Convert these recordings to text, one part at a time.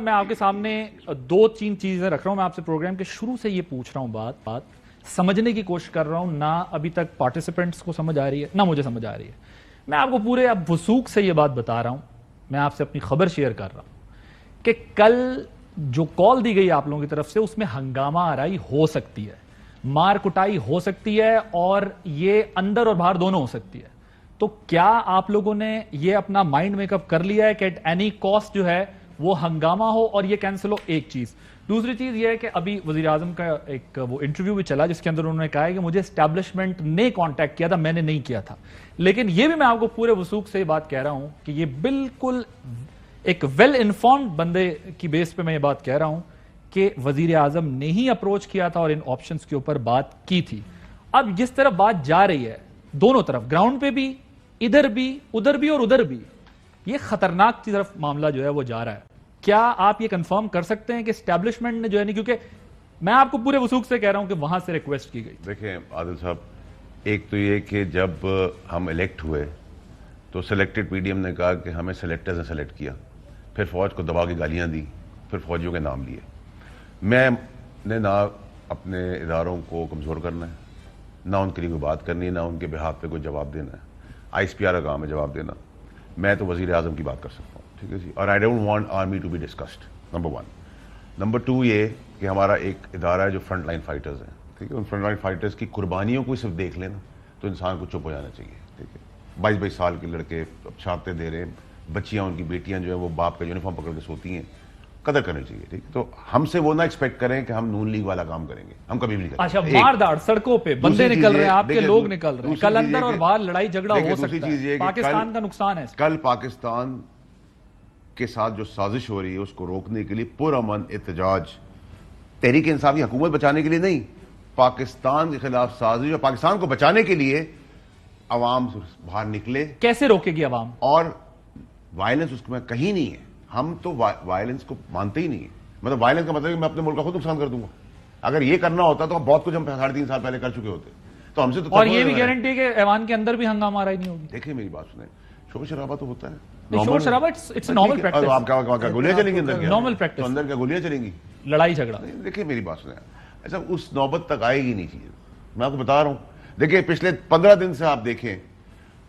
میں آپ کے سامنے دو تین چیزیں رکھ رہا ہوں. میں آپ سے پروگرام کے شروع سے یہ پوچھ رہا ہوں بات سمجھنے کی کوشش کر رہا ہوں. نہ ابھی تک پارٹیسپینٹس کو سمجھ آ رہی ہے نہ مجھے سمجھ آ رہی ہے. میں آپ کو پورے اب وثوق سے یہ بات بتا رہا ہوں. میں آپ سے اپنی خبر شیئر کر رہا ہوں کہ کل جو کال دی گئی آپ لوگوں کی طرف سے اس میں ہنگامہ آرائی ہو سکتی ہے, مار کٹائی ہو سکتی ہے, اور یہ اندر اور باہر دونوں ہو سکتی ہے. تو کیا آپ لوگوں نے یہ اپنا مائنڈ میک اپ کر لیا ہے کہ ایٹ اینی کاسٹ جو ہے وہ ہنگامہ ہو اور یہ کینسل ہو؟ ایک چیز. دوسری چیز یہ ہے کہ ابھی وزیر اعظم کا ایک وہ انٹرویو بھی چلا جس کے اندر انہوں نے کہا ہے کہ مجھے اسٹیبلشمنٹ نے کانٹیکٹ کیا تھا, میں نے نہیں کیا تھا. لیکن یہ بھی میں آپ کو پورے وثوق سے یہ بات کہہ رہا ہوں کہ یہ بالکل ایک ویل انفارمڈ بندے کی بیس پہ میں یہ بات کہہ رہا ہوں کہ وزیر اعظم نے ہی اپروچ کیا تھا اور ان آپشنز کے اوپر بات کی تھی. اب جس طرف بات جا رہی ہے دونوں طرف, گراؤنڈ پہ بھی, ادھر بھی, ادھر بھی اور ادھر بھی, یہ خطرناک کی طرف معاملہ جو ہے وہ جا رہا ہے. کیا آپ یہ کنفرم کر سکتے ہیں کہ اسٹیبلشمنٹ نے جو ہے نہیں, کیونکہ میں آپ کو پورے وثوق سے کہہ رہا ہوں کہ وہاں سے ریکویسٹ کی گئی. دیکھیں عادل صاحب, ایک تو یہ کہ جب ہم الیکٹ ہوئے تو سلیکٹڈ پی ڈی ایم نے کہا کہ ہمیں سلیکٹرز نے سلیکٹ کیا, پھر فوج کو دبا کے گالیاں دی, پھر فوجیوں کے نام لیے. میں نے نہ اپنے اداروں کو کمزور کرنا ہے, نہ ان کے لیے کوئی بات کرنی ہے, نہ ان کے بہاف پہ کوئی جواب دینا ہے. آئی ایس پی آر کا کام ہے جواب دینا. میں تو وزیر اعظم کی بات کر سکتا ہوں, ٹھیک ہے جی. اور I don't want army to be discussed, number 1. Number 2 یہ کہ ہمارا ایک ادارہ ہے جو فرنٹ لائن فائٹرز ہیں, ٹھیک ہے. ان فرنٹ لائن فائٹرز کی قربانیوں کو صرف دیکھ لینا تو انسان کو چپ ہو جانا چاہیے, ٹھیک ہے. 22 سال کے لڑکے شہادتیں دے رہے ہیں, بچیاں ان کی بیٹیاں جو ہیں وہ باپ کا یونیفارم پکڑ کے سوتی ہیں. قدر کرنی چاہیے, ٹھیک ہے. تو ہم سے وہ نہ ایکسپیکٹ کریں کہ ہم نون لیگ والا کام کریں گے, ہم کبھی بھی نہیں کریں. اچھا, مار داڑ سڑکوں پہ بندے نکل رہے ہیں, آپ کے لوگ نکل رہے ہیں, کل اندر اور باہر لڑائی جھگڑا ہو سکتا ہے, پاکستان کا نقصان ہے. کل پاکستان کے ساتھ جو سازش ہو رہی ہے اس کو روکنے کے لیے پرامن احتجاج, تحریک انصافی حکومت بچانے کے لیے نہیں, پاکستان کے خلاف سازش اور پاکستان کو بچانے کے لیے عوام باہر نکلے. کیسے روکے گی عوام؟ اور وائلنس اس میں کہیں نہیں ہے. ہم تو وائلنس کو مانتے ہی نہیں ہیں. مطلب وائلنس کا مطلب ہے کہ میں اپنے ملک کا خود نقصان کر دوں گا. اگر یہ کرنا ہوتا تو بہت کچھ ہم 3.5 سال پہلے کر چکے ہوتے. تو ہم سے تو اور یہ بھی گارنٹی ہے کہ ایوان کے اندر بھی ہنگامہ آرائی نہیں ہوگی. دیکھیں میری بات سنیں, شور شرابہ تو ہوتا ہے, شور شرابہ اٹس نارمل پریکٹس. آپ کیا گولیاں چلیں گی اندر؟ Normal practice. اندر کیا گولیاں چلیں گی؟ لڑائی جھگڑا. دیکھیں میری بات سنیں, ایسا اس نوبت تک آئے گی نہیں چیز, میں آپ کو بتا رہا ہوں. دیکھیں پچھلے 15 دن سے آپ دیکھیں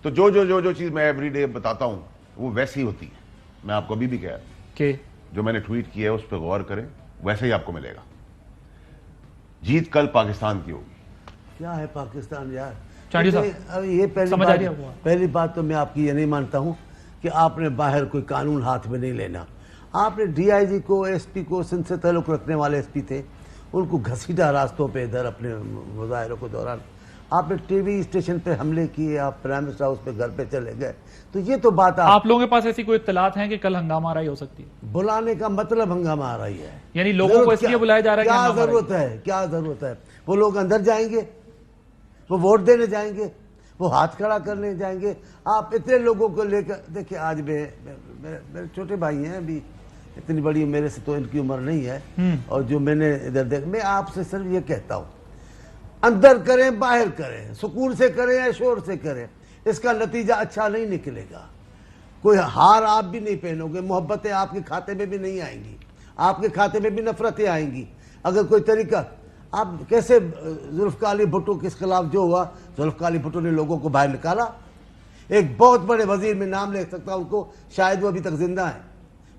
تو جو چیز میں ایوری ڈے بتاتا ہوں وہ ویسی ہی ہوتی ہے. میں آپ کو ابھی بھی کہہ رہا ہوں کہ جو میں نے ٹویٹ کیا ہے اس پہ غور کریں, ویسے ہی آپ کو ملے گا. جیت کل پاکستان کی ہوگی. کیا ہے پاکستان یار؟ یہ پہلی بات تو میں آپ کی یہ نہیں مانتا ہوں کہ آپ نے باہر کوئی قانون ہاتھ میں نہیں لینا. آپ نے ڈی آئی جی کو, ایس پی کو, سندھ سے تعلق رکھنے والے ایس پی تھے, ان کو گھسیٹا راستوں پہ ادھر اپنے مظاہروں کے دوران. آپ نے ٹی وی اسٹیشن پہ حملے کیے, آپ پرائم منسٹر ہاؤس پہ گھر پہ چلے گئے. تو یہ تو بات آپ لوگوں کے پاس ایسی کوئی اطلاعات ہیں کہ کل ہنگامہ آرائی ہو سکتی ہے؟ بلانے کا مطلب ہنگامہ آ رہی ہے, یعنی لوگوں کو اس لیے بلایا جا رہا ہے. کیا ضرورت ہے, کیا ضرورت ہے؟ وہ لوگ اندر جائیں گے, وہ ووٹ دینے جائیں گے, وہ ہاتھ کھڑا کرنے جائیں گے. آپ اتنے لوگوں کو لے کر دیکھیں, آج میرے چھوٹے بھائی ہیں, ابھی اتنی بڑی میرے سے تو ان کی عمر نہیں ہے, اور جو میں نے ادھر دیکھ, میں آپ سے صرف یہ کہتا ہوں اندر کریں باہر کریں, سکون سے کریں یا شور سے کریں, اس کا نتیجہ اچھا نہیں نکلے گا. کوئی ہار آپ بھی نہیں پہنو گے, محبتیں آپ کے کھاتے میں بھی نہیں آئیں گی, آپ کے کھاتے میں بھی نفرتیں آئیں گی. اگر کوئی طریقہ, آپ کیسے ذوالفقار علی بھٹو کے خلاف جو ہوا, ذوالفقار علی بھٹو نے لوگوں کو باہر نکالا. ایک بہت بڑے وزیر میں نام لے سکتا ہوں ان کو, شاید وہ ابھی تک زندہ ہیں,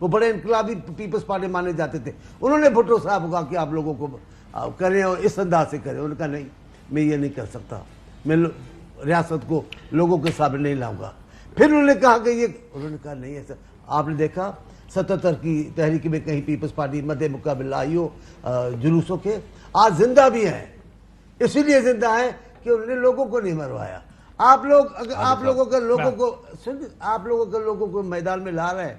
وہ بڑے انقلابی پیپلز پارٹی مانے جاتے تھے. انہوں نے بھٹو صاحب کو کہا کہ آپ لوگوں کو کریں اور اس انداز سے کریں. انہوں نے کہا نہیں, میں یہ نہیں کر سکتا, میں ریاست کو لوگوں کے سامنے نہیں لاؤں گا. پھر انہوں نے کہا کہ یہ, انہوں نے کہا نہیں ایسا. آپ نے دیکھا 77 کی تحریک میں کہیں پیپلز پارٹی مد مقابل آئی ہو جلوسوں کے, آج زندہ بھی ہیں. اسی لیے زندہ ہیں کہ انہوں نے لوگوں کو نہیں مروایا. آپ لوگوں کو میدان میں لا رہے ہیں,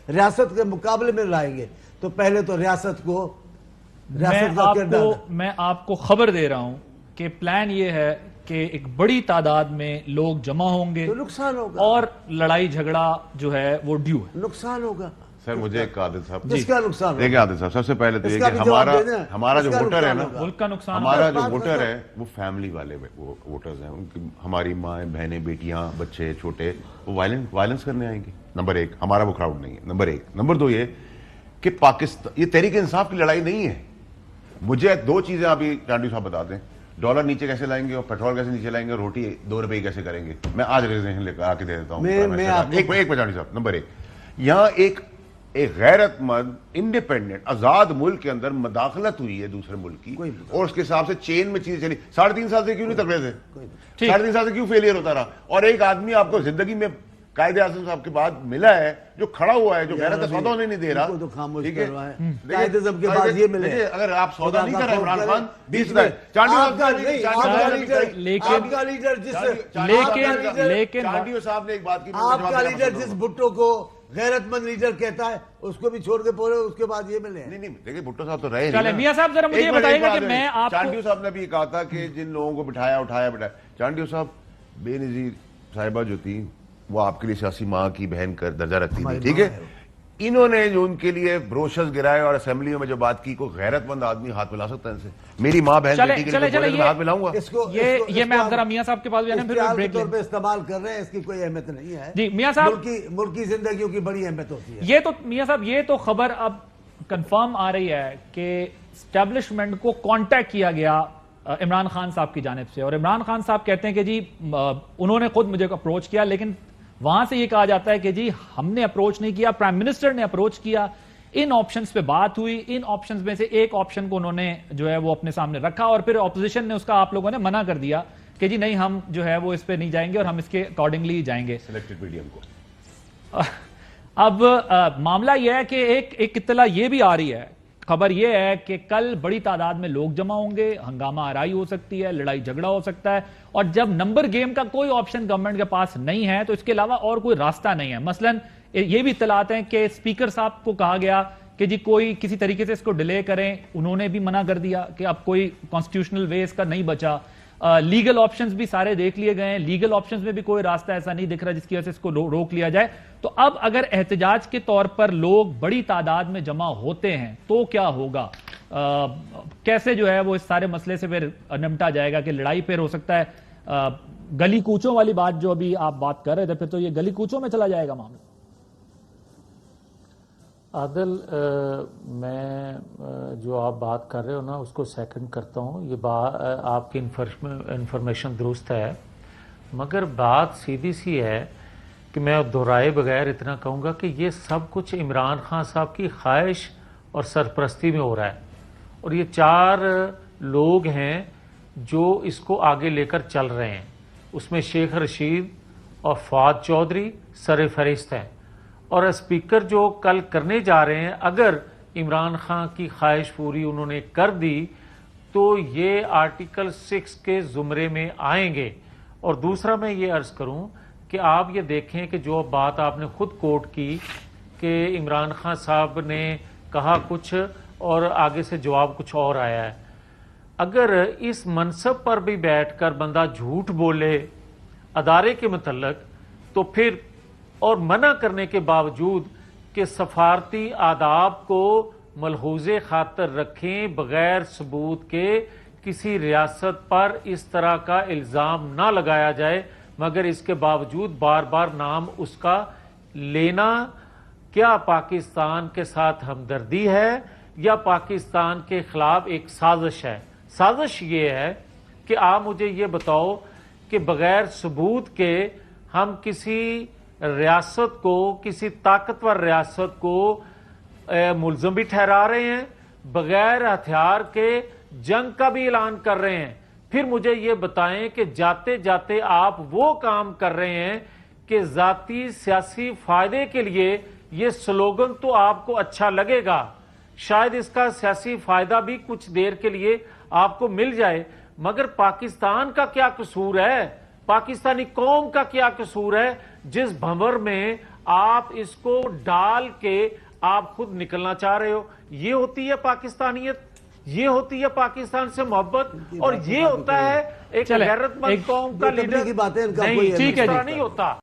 ریاست کے مقابلے میں لائیں گے تو پہلے تو ریاست کو میں آپ کو خبر دے رہا ہوں کہ پلان یہ ہے کہ ایک بڑی تعداد میں لوگ جمع ہوں گے, تو نقصان ہوگا, اور لڑائی جھگڑا جو ہے وہ ڈیو ہے. نقصان ہوگا. سر مجھے ایک عادل صاحب, جس کا نقصان دیکھیں عادل صاحب, سب سے پہلے تو یہ کہ ہمارا جو ووٹر ہے نا, ملک کا نقصان, ہمارا جو ووٹر ہے وہ فیملی والے ووٹرز ہیں. ان کی ہماری مائیں بہنیں بیٹیاں بچے چھوٹے, وہ وائلنس کرنے آئیں گے. نمبر 1 ہمارا وہ کراؤڈ نہیں ہے. نمبر 1. نمبر 2 یہ کہ پاکستان یہ تحریک انصاف کی لڑائی نہیں ہے. مجھے دو چیزیں ابھی چانڈی صاحب بتا دیں, ڈالر نیچے کیسے لائیں گے اور پیٹرول کیسے نیچے لائیں گے, روٹی 2 روپے کیسے کریں گے. میں آج ریزنیشن لے کر آ کے دے دیتا ہوں. ایک چانڈی صاحب, نمبر 1, یہاں ایک غیرت مند انڈیپینڈنٹ آزاد ملک کے اندر مداخلت ہوئی ہے دوسرے ملک کی, اور اس کے حساب سے چین میں چیزیں چلی. 3.5 سال سے کیوں نہیں تک رہے تھے, 3.5 سال سے کیوں فیلئر ہوتا رہا, اور ایک آدمی آپ کو زندگی میں قائد اعظم صاحب کے بعد ملا ہے جو کھڑا ہوا ہے, جو غیرت کا سودا ہونے نہیں دے رہا. ٹھیک ہے, قائد اعظم کے بعد یہ ملے. اگر آپ سودا نہیں کر رہے عمران خان, چانڈیو صاحب نے ایک بات کی, آپ کا لیڈر جس بھٹو کو غیرت مند لیڈر کہتا ہے اس کو بھی چھوڑ کے پورے اس کے بعد یہ ملے. نہیں دیکھیں بھٹو صاحب تو رہے چلیں میاں صاحب ذرا مجھے بتائیے گا کہ میں آپ چانڈیو صاحب نے بھی یہ کہا تھا کہ جن لوگوں کو بٹھایا چانڈیو صاحب بے نظیر صاحبہ جو تھی وہ آپ کے لیے سیاسی ماں کی بہن کا درجہ رکھتی تھی. ٹھیک ہے, انہوں نے جو ان کے لیے بروشرز گرائے اور اسمبلیوں میں جو بات کی, کوئی غیرت مند آدمی ہاتھ ملا سکتا ہے ان سے؟ میری ماں بہن بیٹی کے لیے میں ہاتھ ملاؤں گا. یہ میں ذرا میاں صاحب کے پاس بریک طور پہ استعمال کر رہے ہیں, اس کی کوئی اہمیت نہیں ہے. جی میاں صاحب, ملکی زندگیوں کی بڑی اہمیت ہوتی ہے. یہ تو میاں صاحب یہ تو خبر اب کنفرم آ رہی ہے کہ اسٹیبلشمنٹ کو کانٹیکٹ کیا گیا عمران خان صاحب کی جانب سے, اور عمران خان صاحب کہتے ہیں کہ جی انہوں نے خود مجھے اپروچ کیا, لیکن وہاں سے یہ کہا جاتا ہے کہ جی ہم نے اپروچ نہیں کیا, پرائم منسٹر نے اپروچ کیا, ان آپشنز پہ بات ہوئی, ان آپشنز میں سے ایک آپشن کو انہوں نے جو ہے وہ اپنے سامنے رکھا, اور پھر اپوزیشن نے اس کا آپ لوگوں نے منع کر دیا کہ جی نہیں ہم جو ہے وہ اس پہ نہیں جائیں گے اور ہم اس کے اکارڈنگلی جائیں گے سلیکٹڈ میڈیم کو. اب معاملہ یہ ہے کہ ایک اطلاع یہ بھی آ رہی ہے, خبر یہ ہے کہ کل بڑی تعداد میں لوگ جمع ہوں گے, ہنگامہ آرائی ہو سکتی ہے, لڑائی جھگڑا ہو سکتا ہے, اور جب نمبر گیم کا کوئی آپشن گورنمنٹ کے پاس نہیں ہے تو اس کے علاوہ اور کوئی راستہ نہیں ہے. مثلا یہ بھی اطلاعات ہیں کہ اسپیکر صاحب کو کہا گیا کہ جی کوئی کسی طریقے سے اس کو ڈیلے کریں, انہوں نے بھی منع کر دیا کہ اب کوئی کانسٹیٹیوشنل وے اس کا نہیں بچا. لیگل آپشنز بھی سارے دیکھ لیے گئے ہیں, لیگل آپشنز میں بھی کوئی راستہ ایسا نہیں دکھ رہا جس کی وجہ سے اس کو روک لیا جائے. تو اب اگر احتجاج کے طور پر لوگ بڑی تعداد میں جمع ہوتے ہیں تو کیا ہوگا, کیسے جو ہے وہ اس سارے مسئلے سے پھر نمٹا جائے گا, کہ لڑائی پھر ہو سکتا ہے گلی کوچوں والی بات جو ابھی آپ بات کر رہے تھے, پھر تو یہ گلی کوچوں میں چلا جائے گا معاملہ. عادل, میں جو آپ بات کر رہے ہو نا اس کو سیکنڈ کرتا ہوں, یہ آپ کی انفارمیشن درست ہے, مگر بات سیدھی سی ہے کہ میں دہرائے بغیر اتنا کہوں گا کہ یہ سب کچھ عمران خان صاحب کی خواہش اور سرپرستی میں ہو رہا ہے, اور یہ 4 لوگ ہیں جو اس کو آگے لے کر چل رہے ہیں. اس میں شیخ رشید اور فواد چودھری سر فہرست ہیں, اور اسپیکر جو کل کرنے جا رہے ہیں اگر عمران خان کی خواہش پوری انہوں نے کر دی تو یہ آرٹیکل 6 کے زمرے میں آئیں گے. اور دوسرا میں یہ عرض کروں کہ آپ یہ دیکھیں کہ جو بات آپ نے خود کوٹ کی کہ عمران خان صاحب نے کہا کچھ اور آگے سے جواب کچھ اور آیا ہے. اگر اس منصب پر بھی بیٹھ کر بندہ جھوٹ بولے ادارے کے متعلق تو پھر اور منع کرنے کے باوجود کہ سفارتی آداب کو ملحوظ خاطر رکھیں, بغیر ثبوت کے کسی ریاست پر اس طرح کا الزام نہ لگایا جائے, مگر اس کے باوجود بار بار نام اس کا لینا, کیا پاکستان کے ساتھ ہمدردی ہے یا پاکستان کے خلاف ایک سازش ہے؟ سازش یہ ہے کہ آپ مجھے یہ بتاؤ کہ بغیر ثبوت کے ہم کسی ریاست کو, کسی طاقتور ریاست کو ملزم بھی ٹھہرا رہے ہیں, بغیر ہتھیار کے جنگ کا بھی اعلان کر رہے ہیں. پھر مجھے یہ بتائیں کہ جاتے جاتے آپ وہ کام کر رہے ہیں کہ ذاتی سیاسی فائدے کے لیے, یہ سلوگن تو آپ کو اچھا لگے گا, شاید اس کا سیاسی فائدہ بھی کچھ دیر کے لیے آپ کو مل جائے, مگر پاکستان کا کیا قصور ہے, پاکستانی قوم کا کیا قصور ہے جس بھنور میں آپ اس کو ڈال کے آپ خود نکلنا چاہ رہے ہو؟ یہ ہوتی ہے پاکستانیت, یہ ہوتی ہے پاکستان سے محبت, اور یہ ہوتا ہے ایک غیرت مند قوم کا لیڈر. کی باتیں نہیں, ٹھیک ہے, نہیں ہوتا.